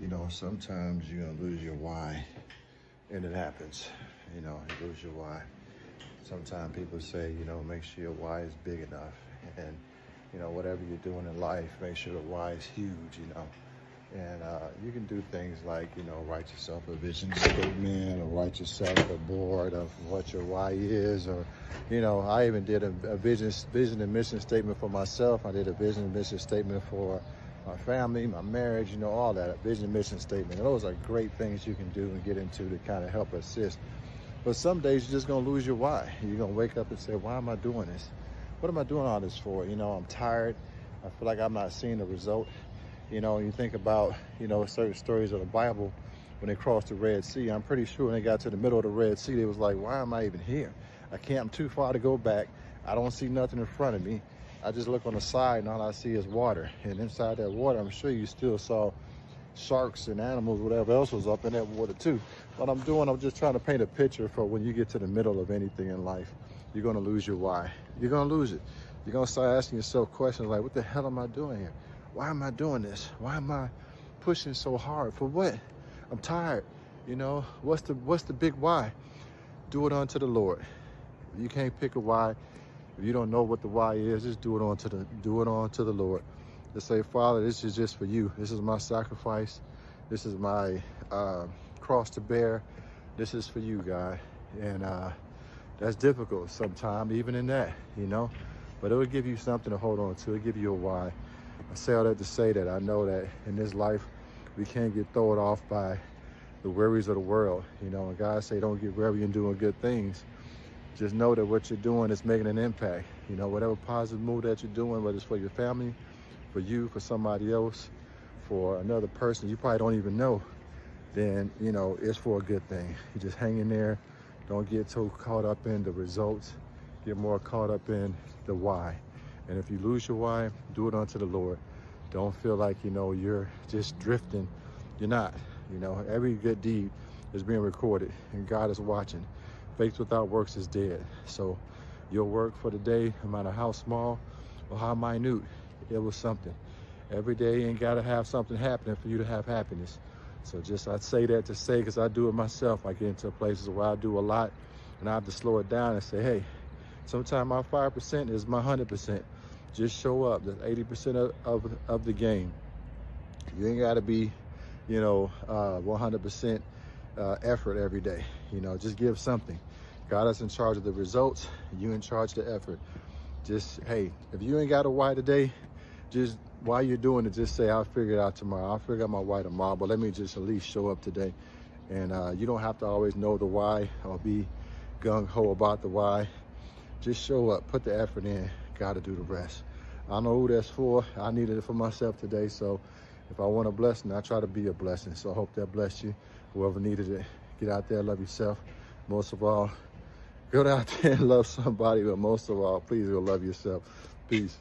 You know, sometimes you're gonna lose your why, and it happens. You know, you lose your why. Sometimes people say, you know, make sure your why is big enough, and you know, whatever you're doing in life, make sure the why is huge. You know, and you can do things like, you know, write yourself a vision statement, or write yourself a board of what your why is, or, you know, I even did a vision and mission statement for myself. I did a vision and mission statement for my family, my marriage, you know, all that, a vision and mission statement. And those are great things you can do and get into to kind of help assist. But some days you're just gonna lose your why. You're gonna wake up and say, why am I doing this? What am I doing all this for? You know, I'm tired. I feel like I'm not seeing the result. You know, you think about, you know, certain stories of the Bible when they crossed the Red Sea. I'm pretty sure when they got to the middle of the Red Sea, they was like, why am I even here? I'm too far to go back. I don't see nothing in front of me. I just look on the side and all I see is water. And inside that water, I'm sure you still saw sharks and animals, whatever else was up in that water too. What I'm doing, I'm just trying to paint a picture for when you get to the middle of anything in life, you're gonna lose your why. You're gonna lose it. You're gonna start asking yourself questions like, what the hell am I doing here? Why am I doing this? Why am I pushing so hard? For what? I'm tired. You know, what's the big why? Do it unto the Lord. If you can't pick a why, if you don't know what the why is, just do it unto the Lord. Just say, Father, this is just for you. This is my sacrifice. This is my cross to bear. This is for you, God. And that's difficult sometimes, even in that, you know. But it will give you something to hold on to. It'll give you a why. I say all that to say that I know that in this life, we can't get thrown off by the worries of the world. You know, and God say, don't get weary in doing good things. Just know that what you're doing is making an impact. You know, whatever positive move that you're doing, whether it's for your family, for you, for somebody else, for another person you probably don't even know, then, you know, it's for a good thing. You just hang in there. Don't get too caught up in the results. Get more caught up in the why. And if you lose your why, do it unto the Lord. Don't feel like, you know, you're just drifting. You're not. You know, every good deed is being recorded and God is watching. Faith without works is dead. So your work for the day, no matter how small or how minute, it was something. Every day ain't got to have something happening for you to have happiness. So just, I'd say that to say, because I do it myself. I get into places where I do a lot and I have to slow it down and say, hey, sometimes my 5% is my 100%. Just show up. That's 80% of the game. You ain't got to be, you know, 100% effort every day. You know, just give something. God is in charge of the results. You in charge of the effort. Just, hey, if you ain't got a why today, just while you're doing it, just say, I'll figure it out tomorrow. I'll figure out my why tomorrow, but let me just at least show up today. And you don't have to always know the why or be gung-ho about the why. Just show up, put the effort in, gotta do the rest. I don't know who that's for. I needed it for myself today, so if I want a blessing, I try to be a blessing. So I hope that blessed you. Whoever needed it, get out there, love yourself. Most of all, go out there and love somebody, but most of all, please go love yourself. Peace.